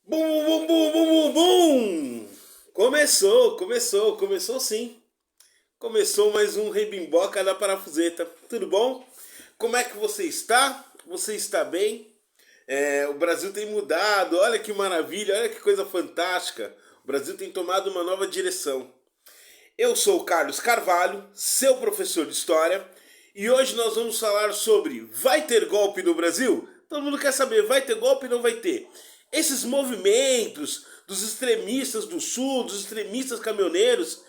Bum, bum, bum, bum, bum, bum! Começou sim. Começou mais um Rebimboca da Parafuseta. Tudo bom? Como é que você está? Você está bem? O Brasil tem mudado, olha que maravilha, olha que coisa fantástica. O Brasil tem tomado uma nova direção. Eu sou o Carlos Carvalho, seu professor de História, e hoje nós vamos falar sobre vai ter golpe no Brasil? Todo mundo quer saber, vai ter golpe ou não vai ter? Esses movimentos dos extremistas do Sul, dos extremistas caminhoneiros,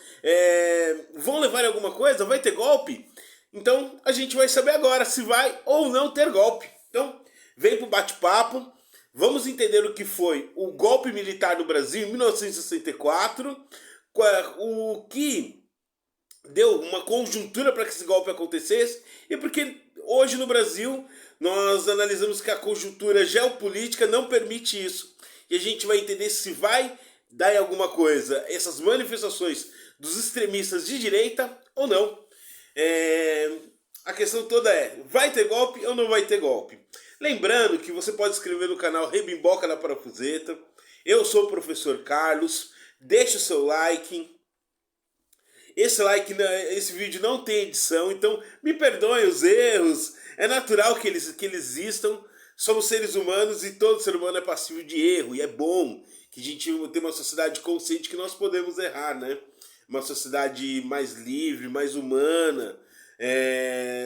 vão levar em alguma coisa? Vai ter golpe? Então a gente vai saber agora se vai ou não ter golpe. Então vem pro bate-papo, vamos entender o que foi o golpe militar no Brasil em 1964, o que deu uma conjuntura para que esse golpe acontecesse e porque hoje no Brasil nós analisamos que a conjuntura geopolítica não permite isso. E a gente vai entender se vai dar em alguma coisa essas manifestações dos extremistas de direita ou não. A questão toda é, vai ter golpe ou não vai ter golpe? Lembrando que você pode inscrever no canal Rebimboca da Parafuseta. Eu sou o professor Carlos. Deixe o seu like. Esse vídeo não tem edição, então me perdoem os erros. É natural que eles existam. Somos seres humanos e todo ser humano é passível de erro. E é bom que a gente tenha uma sociedade consciente que nós podemos errar, né? Uma sociedade mais livre, mais humana,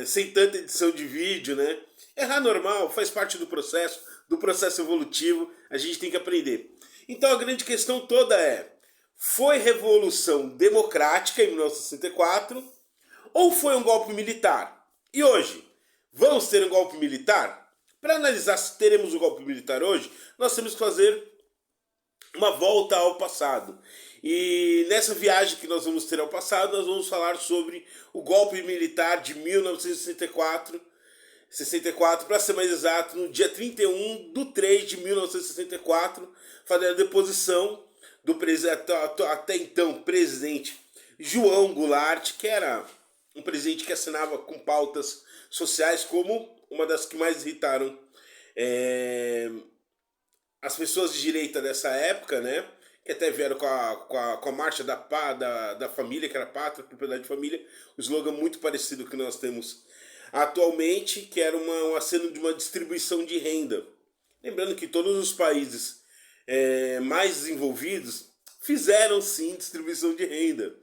sem tanta edição de vídeo, né? Errar normal, faz parte do processo evolutivo. A gente tem que aprender. Então a grande questão toda é: foi revolução democrática em 1964 ou foi um golpe militar? E hoje, vamos ter um golpe militar? Para analisar se teremos um golpe militar hoje, nós temos que fazer uma volta ao passado. E nessa viagem que nós vamos ter ao passado, nós vamos falar sobre o golpe militar de 1964, 64, para ser mais exato, no dia 31 de 3 de 1964, fazendo a deposição do até então presidente João Goulart, que era um presidente que assinava com pautas sociais como uma das que mais irritaram as pessoas de direita dessa época, né? Que até vieram com a marcha da família, que era pátria, propriedade de família, um slogan muito parecido que nós temos atualmente, que era um aceno de uma distribuição de renda. Lembrando que todos os países mais desenvolvidos fizeram sim distribuição de renda.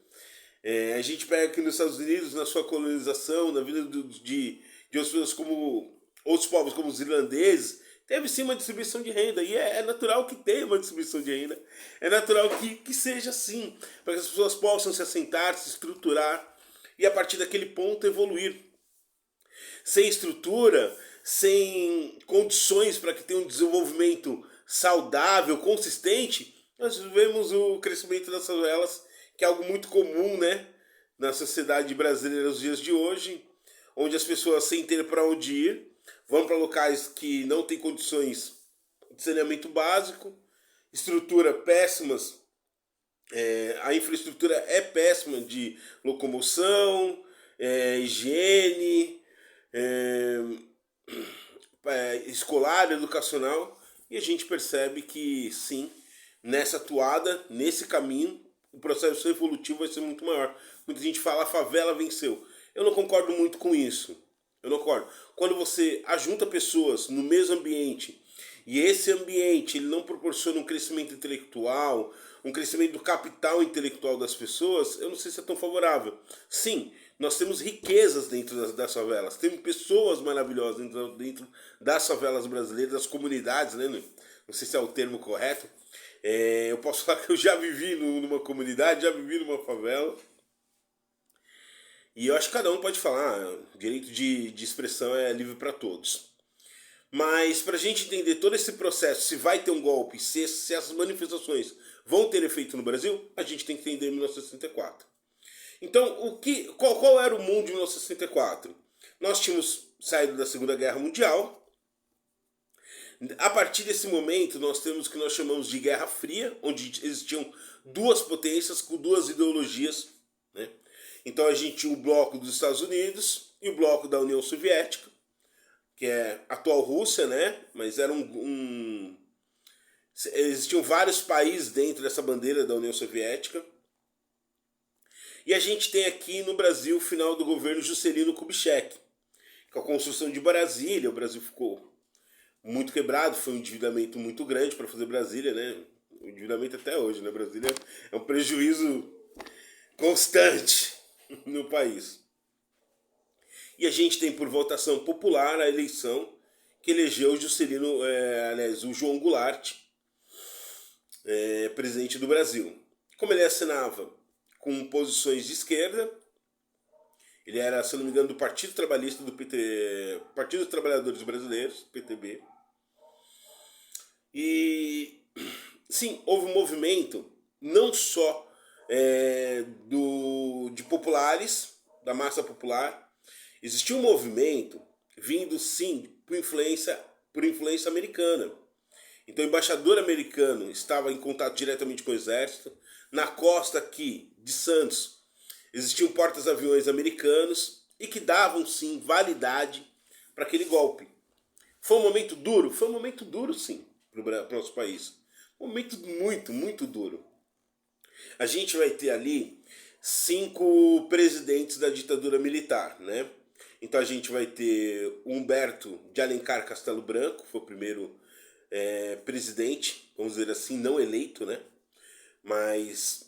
A gente pega aqui nos Estados Unidos, na sua colonização, na vida de outras pessoas como outros povos como os irlandeses, teve sim uma distribuição de renda. E é natural que tenha uma distribuição de renda. É natural que seja assim, para que as pessoas possam se assentar, se estruturar e a partir daquele ponto evoluir. Sem estrutura, sem condições para que tenha um desenvolvimento saudável, consistente, nós vemos o crescimento das favelas, que é algo muito comum, né, na sociedade brasileira nos dias de hoje, onde as pessoas, sem ter para onde ir, vão para locais que não têm condições de saneamento básico, estrutura péssimas, a infraestrutura é péssima de locomoção, higiene, escolar, educacional, e a gente percebe que sim, nessa atuada, nesse caminho, o processo evolutivo vai ser muito maior. Muita gente fala a favela venceu. Eu não concordo muito com isso. Eu não concordo. Quando você ajunta pessoas no mesmo ambiente e esse ambiente ele não proporciona um crescimento intelectual, um crescimento do capital intelectual das pessoas, eu não sei se é tão favorável. Sim, nós temos riquezas dentro das favelas, temos pessoas maravilhosas dentro das favelas brasileiras, das comunidades, né? Não sei se é o termo correto. Eu posso falar que eu já vivi numa comunidade, já vivi numa favela. E eu acho que cada um pode falar, o direito de expressão é livre para todos. Mas para a gente entender todo esse processo, se vai ter um golpe, se essas manifestações vão ter efeito no Brasil, a gente tem que entender 1964. Então, qual era o mundo de 1964? Nós tínhamos saído da Segunda Guerra Mundial. A partir desse momento, nós temos o que nós chamamos de Guerra Fria, onde existiam duas potências com duas ideologias, né? Então a gente tinha o bloco dos Estados Unidos e o bloco da União Soviética, que é a atual Rússia, né? Mas era Existiam vários países dentro dessa bandeira da União Soviética. E a gente tem aqui no Brasil o final do governo Juscelino Kubitschek. Com a construção de Brasília, o Brasil ficou muito quebrado, foi um endividamento muito grande para fazer Brasília, né? O endividamento até hoje, né? Brasília é um prejuízo constante no país. E a gente tem por votação popular a eleição que elegeu o Juscelino, o João Goulart, presidente do Brasil. Como ele assinava com posições de esquerda, ele era, se não me engano, do Partido Trabalhista do PT, Partido dos Trabalhadores Brasileiros, PTB. E sim, houve um movimento não só de populares, da massa popular. Existia um movimento vindo, sim, por influência americana. Então o embaixador americano estava em contato diretamente com o exército. Na costa aqui de Santos existiam portas-aviões americanos e que davam, sim, validade para aquele golpe. Foi um momento duro? Foi um momento duro, sim, para o nosso país. Um momento muito, muito duro. A gente vai ter ali 5 presidentes da ditadura militar, né? Então a gente vai ter Humberto de Alencar Castelo Branco, foi o primeiro presidente, vamos dizer assim, não eleito, né? Mas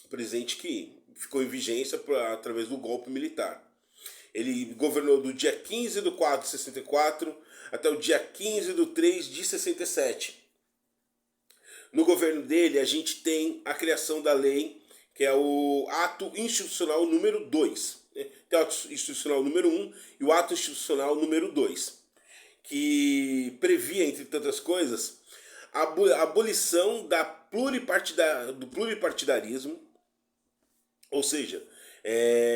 presidente que ficou em vigência através do golpe militar. Ele governou do dia 15 de 4 de 64 até o dia 15 de 3 de 67. No governo dele, a gente tem a criação da lei, que é o Ato Institucional número 2. Tem o Ato Institucional número 1 e o Ato Institucional número 2, que previa, entre tantas coisas, a abolição do pluripartidarismo, ou seja,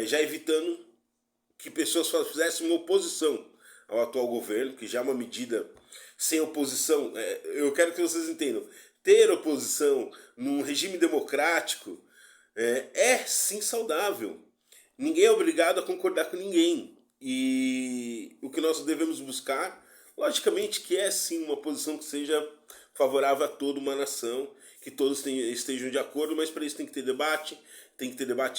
já evitando que pessoas fizessem uma oposição ao atual governo, que já é uma medida sem oposição. Eu quero que vocês entendam, ter oposição num regime democrático sim saudável. Ninguém é obrigado a concordar com ninguém. E o que nós devemos buscar, logicamente, que é sim uma posição que seja favorável a toda uma nação, que todos estejam de acordo, mas para isso tem que ter debate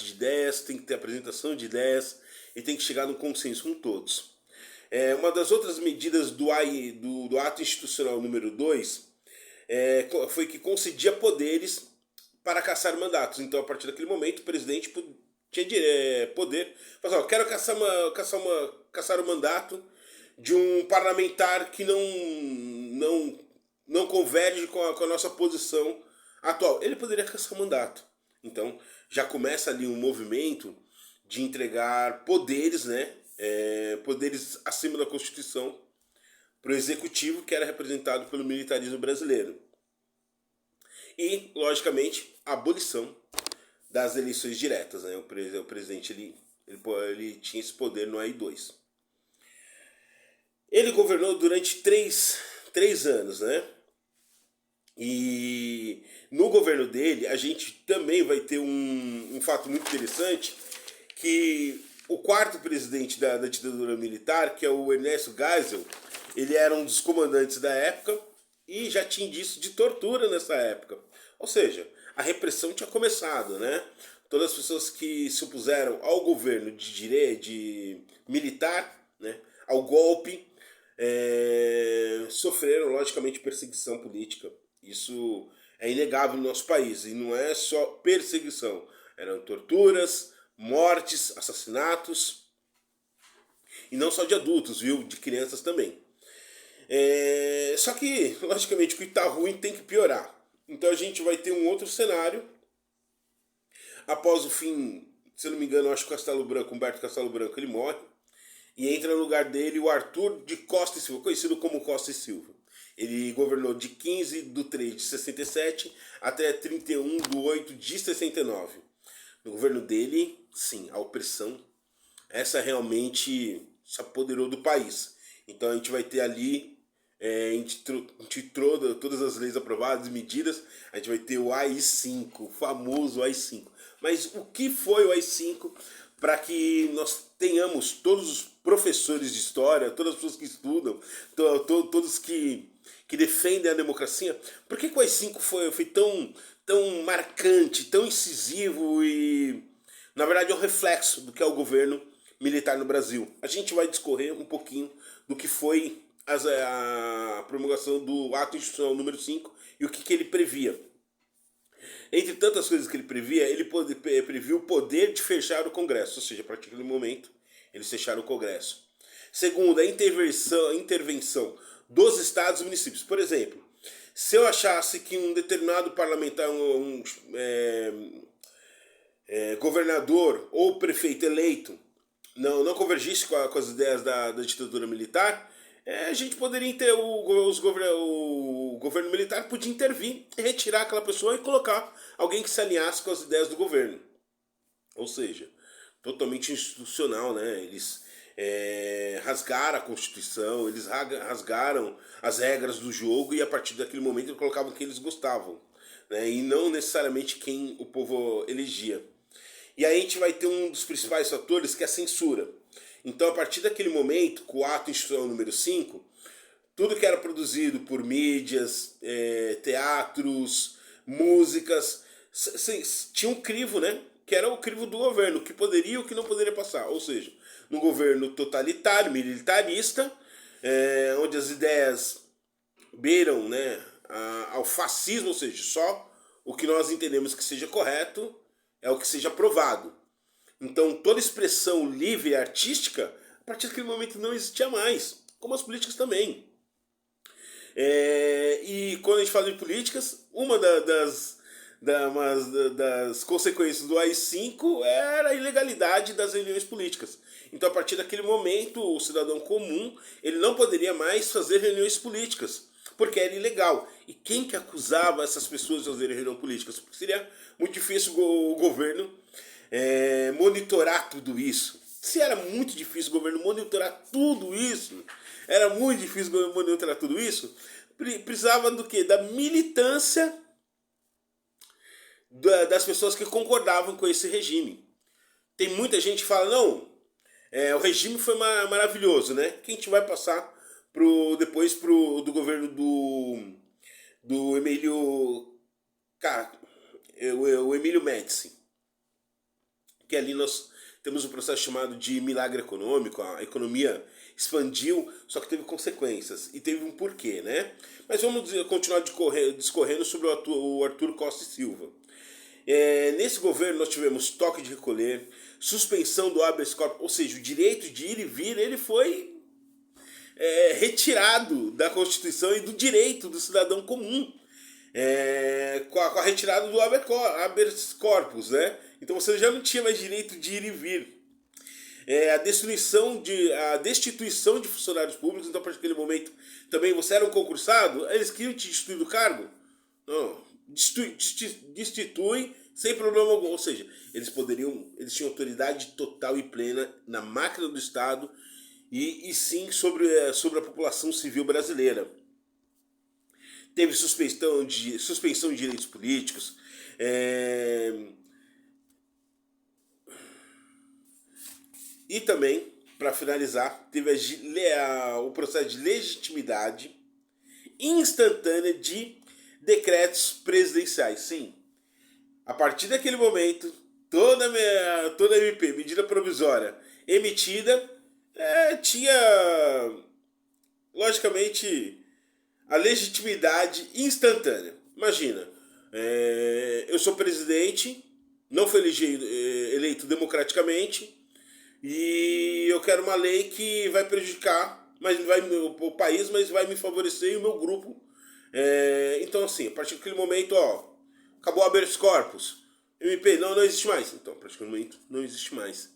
de ideias, tem que ter apresentação de ideias e tem que chegar num consenso com todos. Uma das outras medidas do Ato Institucional número 2 foi que concedia poderes para caçar mandatos. Então, a partir daquele momento, o presidente tinha poder. Mas, quero caçar o mandato de um parlamentar que não converge com a nossa posição atual. Ele poderia caçar o mandato. Então, já começa ali um movimento de entregar poderes, né? Poderes acima da Constituição para o executivo, que era representado pelo militarismo brasileiro. E, logicamente, a abolição das eleições diretas, né? O presidente ele tinha esse poder no AI-2. Ele governou durante 3 anos, né? E no governo dele a gente também vai ter um fato muito interessante, que o 4º presidente da ditadura militar, que é o Ernesto Geisel, ele era um dos comandantes da época e já tinha indício de tortura nessa época. Ou seja, a repressão tinha começado, né? Todas as pessoas que se opuseram ao governo de militar, né, ao golpe, sofreram, logicamente, perseguição política. Isso é inegável no nosso país. E não é só perseguição. Eram torturas, mortes, assassinatos. E não só de adultos, viu? De crianças também. Só que, logicamente, o que está ruim tem que piorar. Então a gente vai ter um outro cenário. Após o fim, se não me engano, acho que Humberto Castelo Branco, ele morre. E entra no lugar dele o Arthur de Costa e Silva, conhecido como Costa e Silva. Ele governou de 15 de 3 de 67 até 31 de 8 de 69. No governo dele, sim, a opressão, essa realmente se apoderou do país. Então a gente vai ter ali, entre todas as leis aprovadas e medidas, a gente vai ter o AI-5, o famoso AI-5. Mas o que foi o AI-5 para que nós tenhamos todos os professores de história, todas as pessoas que estudam, todos que que defendem a democracia, por que o AI-5 foi tão marcante, tão incisivo e, na verdade, é um reflexo do que é o governo militar no Brasil? A gente vai discorrer um pouquinho do que foi a promulgação do Ato Institucional número 5 e o que ele previa. Entre tantas coisas que ele previa, ele previu o poder de fechar o Congresso, ou seja, a partir daquele momento, eles fecharam o Congresso. Segundo, a intervenção dos estados e municípios. Por exemplo, se eu achasse que um determinado parlamentar, governador ou prefeito eleito não convergisse com as ideias da ditadura militar, a gente poderia o governo militar podia intervir e retirar aquela pessoa e colocar alguém que se alinhasse com as ideias do governo. Ou seja, totalmente institucional, né? Eles rasgaram a Constituição, eles rasgaram as regras do jogo e a partir daquele momento eles colocavam quem eles gostavam, né? E não necessariamente quem o povo elegia. E aí a gente vai ter um dos principais fatores, que é a censura. Então, a partir daquele momento, com o Ato Institucional número 5, tudo que era produzido por mídias, teatros, músicas, tinha um crivo, né? Que era o crivo do governo, o que poderia e o que não poderia passar. Ou seja, num governo totalitário, militarista, onde as ideias beiram, né, ao fascismo, ou seja, só o que nós entendemos que seja correto é o que seja aprovado. Então, toda expressão livre e artística, a partir daquele momento não existia mais, como as políticas também. E quando a gente fala de políticas, uma das consequências do AI-5 era a ilegalidade das reuniões políticas. Então, a partir daquele momento, o cidadão comum ele não poderia mais fazer reuniões políticas, porque era ilegal. E quem que acusava essas pessoas de fazerem reuniões políticas? Porque seria muito difícil o governo monitorar tudo isso. Se era muito difícil o governo monitorar tudo isso, precisava do quê? Da militância das pessoas que concordavam com esse regime. Tem muita gente que fala, não, o regime foi maravilhoso, né? Que a gente vai passar depois do governo do Emílio o Emílio Médici, que ali nós temos um processo chamado de milagre econômico, a economia expandiu, só que teve consequências e teve um porquê, né? Mas vamos continuar discorrendo sobre o Arthur Costa e Silva. Nesse governo nós tivemos toque de recolher, suspensão do habeas corpus, ou seja, o direito de ir e vir ele foi retirado da Constituição e do direito do cidadão comum. Com a retirada do habeas corpus, né? Então você já não tinha mais direito de ir e vir. A destituição de funcionários públicos, então a partir daquele momento também você era um concursado, eles queriam te destituir do cargo? Não, destitui sem problema algum, ou seja, eles tinham autoridade total e plena na máquina do Estado e sim sobre a população civil brasileira. Teve suspensão de direitos políticos, e também, para finalizar, teve o processo de legitimidade instantânea de decretos presidenciais. Sim, a partir daquele momento, toda MP, medida provisória, emitida, tinha, logicamente, a legitimidade instantânea. Imagina, eu sou presidente, não fui eleito democraticamente, e eu quero uma lei que vai prejudicar o país, mas vai me favorecer e o meu grupo. Então, assim, a partir daquele momento, acabou o habeas corpus. MP, não existe mais. Então, a partir daquele momento, não existe mais.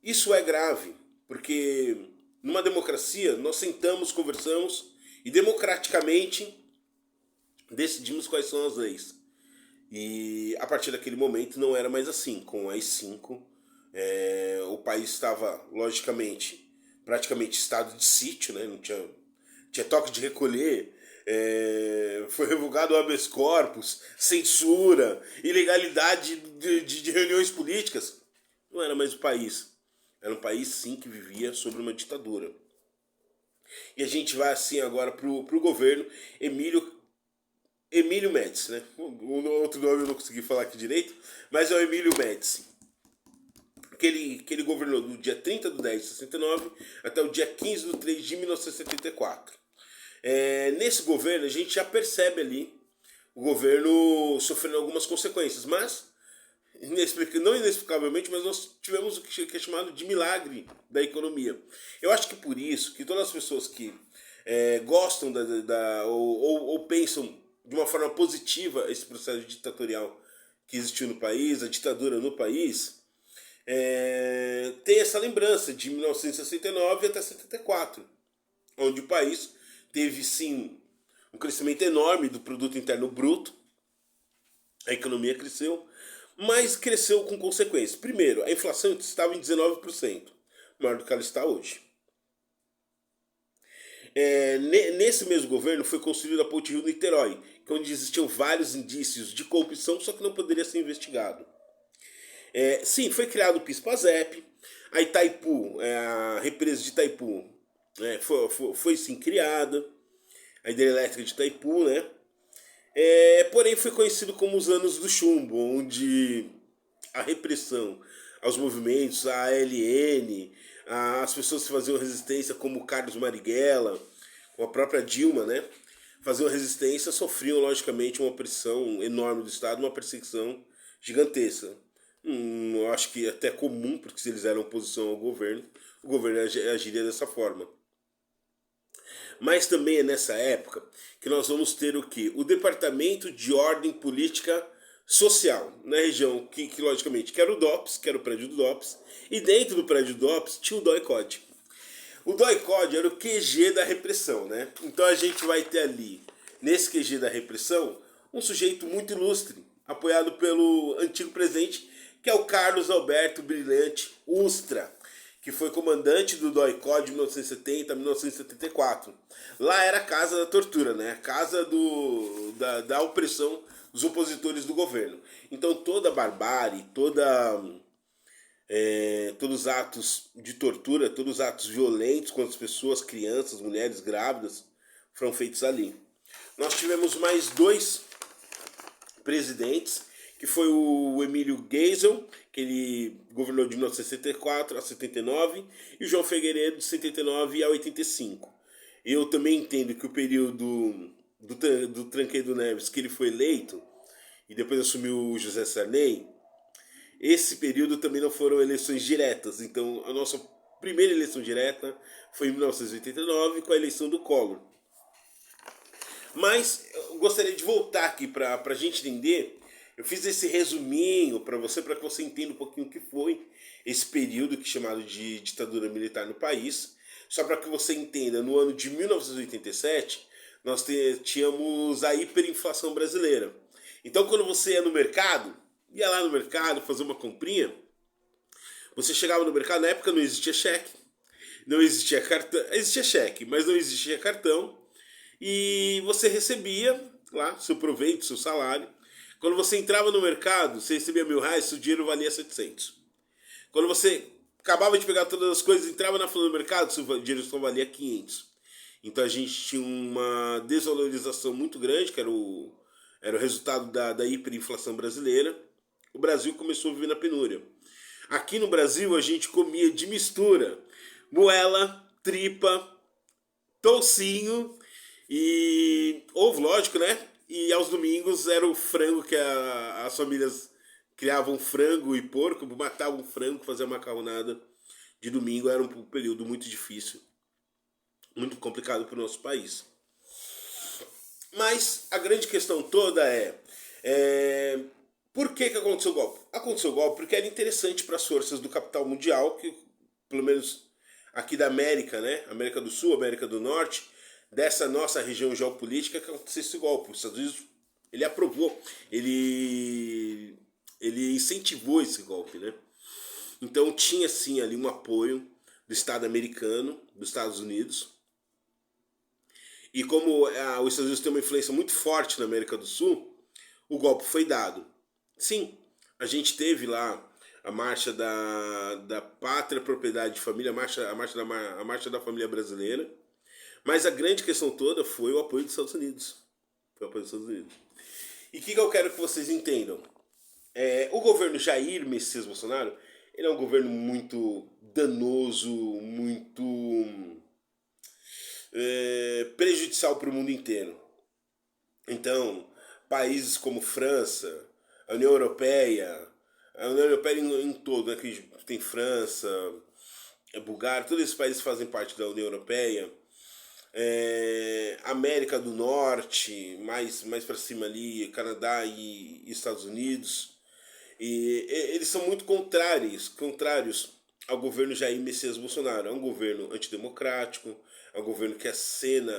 Isso é grave, porque numa democracia nós sentamos, conversamos e democraticamente decidimos quais são as leis. E a partir daquele momento não era mais assim. Com o AI-5, o país estava, logicamente, praticamente estado de sítio, né? Não tinha toque de recolher, foi revogado o habeas corpus, censura, ilegalidade de reuniões políticas. Não era mais o país. Era um país, sim, que vivia sob uma ditadura. E a gente vai assim agora pro governo Emílio Médici, né? O outro nome eu não consegui falar aqui direito, mas é o Emílio Médici. Que ele governou do dia 30 de 10 de 69 até o dia 15 de 3 de 1974. Nesse governo a gente já percebe ali o governo sofrendo algumas consequências, mas não inexplicavelmente, mas nós tivemos o que é chamado de milagre da economia. Eu acho que por isso que todas as pessoas que gostam ou pensam de uma forma positiva esse processo ditatorial que existiu no país, a ditadura no país, tem essa lembrança de 1969 até 74, onde o país teve sim um crescimento enorme do produto interno bruto, a economia cresceu, mas cresceu com consequências. Primeiro, a inflação estava em 19%, maior do que ela está hoje. Nesse mesmo governo foi construída a Ponte Rio-Niterói, onde existiam vários indícios de corrupção, só que não poderia ser investigado. Sim, foi criado o PIS-PASEP, a Itaipu, a represa de Itaipu, foi sim criada, a hidrelétrica de Itaipu, né? Porém foi conhecido como os anos do chumbo, onde a repressão aos movimentos, a ALN, as pessoas que faziam resistência, como Carlos Marighella, ou a própria Dilma, né? Faziam resistência, sofriam logicamente uma pressão enorme do Estado, uma perseguição gigantesca. Eu acho que até comum, porque se eles eram oposição ao governo, o governo agiria dessa forma. Mas também é nessa época que nós vamos ter o quê? O Departamento de Ordem Política Social, na região que logicamente, que era o DOPS, que era o prédio do DOPS, e dentro do prédio do DOPS tinha o DOI-CODE. O DOI-CODE era o QG da repressão, né? Então a gente vai ter ali, nesse QG da repressão, um sujeito muito ilustre, apoiado pelo antigo presidente, que é o Carlos Alberto Brilhante Ustra, que foi comandante do DOI-CODE de 1970 a 1974. Lá era a casa da tortura, né? A casa da opressão dos opositores do governo. Então toda a barbárie, todos os atos de tortura, todos os atos violentos contra as pessoas, crianças, mulheres grávidas, foram feitos ali. Nós tivemos mais dois presidentes, que foi o Emílio Geisel, que ele governou de 1964 a 79, e o João Figueiredo de 79 a 85. Eu também entendo que o período do Tancredo Neves, que ele foi eleito, e depois assumiu o José Sarney, esse período também não foram eleições diretas. Então a nossa primeira eleição direta foi em 1989 com a eleição do Collor. Mas eu gostaria de voltar aqui para a gente entender. Eu fiz esse resuminho para que você entenda um pouquinho o que foi esse período que é chamado de ditadura militar no país. Só para que você entenda, no ano de 1987, nós tínhamos a hiperinflação brasileira. Então quando você ia lá no mercado fazer uma comprinha, você chegava no mercado, na época não existia cheque, não existia cartão, existia cheque, mas não existia cartão, e você recebia lá seu proveito, seu salário. Quando você entrava no mercado, você recebia R$1.000, seu dinheiro valia 700. Quando você acabava de pegar todas as coisas, entrava na fila do mercado, seu dinheiro só valia 500. Então a gente tinha uma desvalorização muito grande, que era o resultado da hiperinflação brasileira. O Brasil começou a viver na penúria. Aqui no Brasil a gente comia de mistura moela, tripa, toucinho e ovo, lógico, né? E aos domingos era o frango que as famílias criavam frango e porco, matavam frango, faziam macarronada de domingo. Era um período muito difícil, muito complicado para o nosso país. Mas a grande questão toda por que aconteceu o golpe? Aconteceu o golpe porque era interessante para as forças do capital mundial, que pelo menos aqui da América, né? América do Sul, América do Norte, dessa nossa região geopolítica, que acontecesse esse golpe. Os Estados Unidos, ele aprovou, ele incentivou esse golpe, né? Então tinha sim ali um apoio do Estado americano, dos Estados Unidos. E como os Estados Unidos têm uma influência muito forte na América do Sul, o golpe foi dado. Sim, a gente teve lá a marcha da pátria, propriedade de família, a marcha da família brasileira. Mas a grande questão toda foi o apoio dos Estados Unidos. Foi o apoio dos Estados Unidos. E o que eu quero que vocês entendam? O governo Jair Messias Bolsonaro, ele é um governo muito danoso, muito prejudicial para o mundo inteiro. Então, países como França, a União Europeia em todo, né, que tem França, Bulgária, todos esses países fazem parte da União Europeia, América do Norte, mais para cima ali, Canadá e Estados Unidos, e eles são muito contrários ao governo Jair Messias Bolsonaro. É um governo antidemocrático, é um governo que acena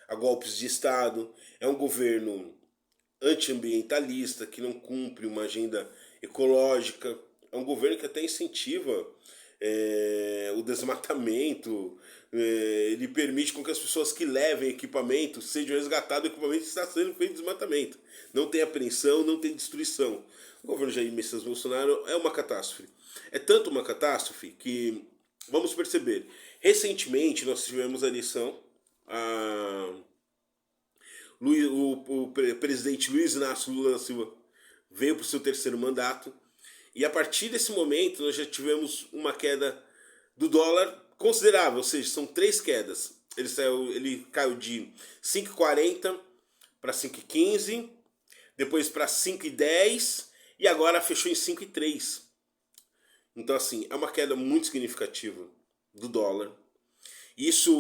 a golpes de Estado, é um governo antiambientalista, que não cumpre uma agenda ecológica, é um governo que até incentiva o desmatamento, ele permite com que as pessoas que levem equipamento sejam resgatados do equipamento que está sendo feito desmatamento. Não tem apreensão, não tem destruição. O governo Jair Messias Bolsonaro é uma catástrofe. É tanto uma catástrofe que, vamos perceber, recentemente nós tivemos a eleição, o presidente Luiz Inácio Lula da Silva veio para o seu terceiro mandato, e a partir desse momento nós já tivemos uma queda do dólar considerável, ou seja, são 3 quedas. Ele caiu de 5,40 para 5,15, depois para 5,10 e agora fechou em 5,3. Então, assim, é uma queda muito significativa do dólar. Isso,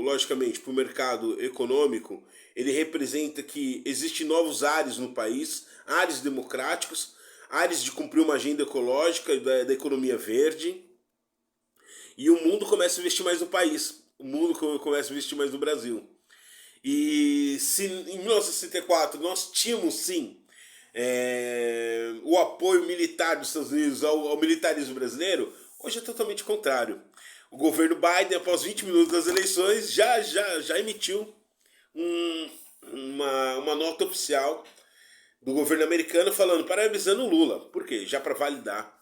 logicamente, para o mercado econômico, ele representa que existem novos ares no país, ares democráticos, ares de cumprir uma agenda ecológica da economia verde, e o mundo começa a investir mais no país, o mundo começa a investir mais no Brasil. E se em 1964 nós tínhamos sim o apoio militar dos Estados Unidos ao militarismo brasileiro, hoje é totalmente contrário. O governo Biden, após 20 minutos das eleições, já emitiu uma nota oficial do governo americano falando, parabenizando o Lula. Por quê? Já para validar,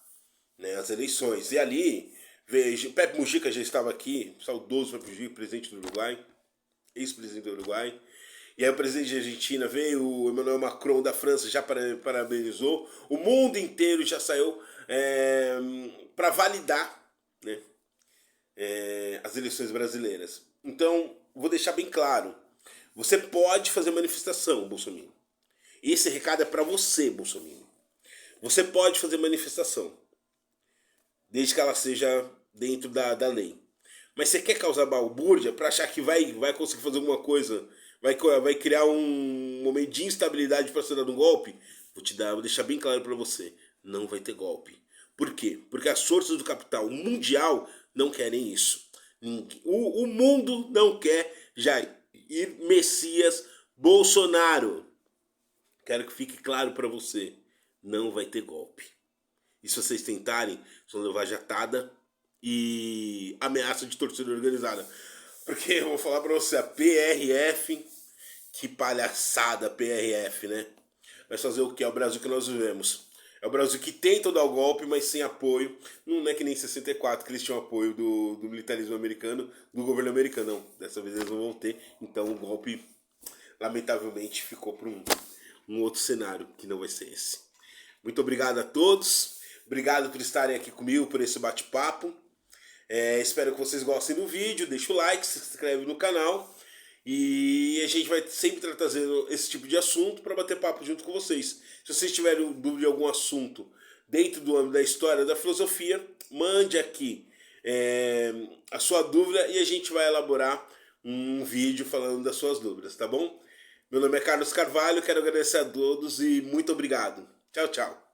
né, as eleições. E ali, veja, Pepe Mujica já estava aqui, saudoso Pepe Mujica, presidente do Uruguai, ex-presidente do Uruguai. E aí o presidente da Argentina veio, o Emmanuel Macron da França já parabenizou. O mundo inteiro já saiu para validar, né, as eleições brasileiras. Então, vou deixar bem claro. Você pode fazer manifestação, Bolsonaro. Esse recado é para você, Bolsonaro. Você pode fazer manifestação, desde que ela seja dentro da lei. Mas você quer causar balbúrdia para achar que vai conseguir fazer alguma coisa, vai criar um momento de instabilidade para ser dado um golpe? Vou deixar bem claro para você, não vai ter golpe. Por quê? Porque as forças do capital mundial não querem isso. O mundo não quer Jair Messias Bolsonaro. Quero que fique claro para você, não vai ter golpe. E se vocês tentarem, vão levar jatada e ameaça de torcida organizada. Porque eu vou falar para você, a PRF, que palhaçada a PRF, né? Vai fazer o que? É o Brasil que nós vivemos. É o Brasil que tenta dar o golpe, mas sem apoio. Não é que nem em 64, que eles tinham apoio do militarismo americano, do governo americano. Não, dessa vez eles não vão ter. Então o golpe, lamentavelmente, ficou para um outro cenário, que não vai ser esse. Muito obrigado a todos. Obrigado por estarem aqui comigo, por esse bate-papo. Espero que vocês gostem do vídeo. Deixa o like, se inscreve no canal. E a gente vai sempre estar trazendo esse tipo de assunto para bater papo junto com vocês. Se vocês tiverem dúvida de algum assunto dentro do âmbito da história, da filosofia, mande aqui a sua dúvida e a gente vai elaborar um vídeo falando das suas dúvidas, tá bom? Meu nome é Carlos Carvalho, quero agradecer a todos e muito obrigado. Tchau, tchau.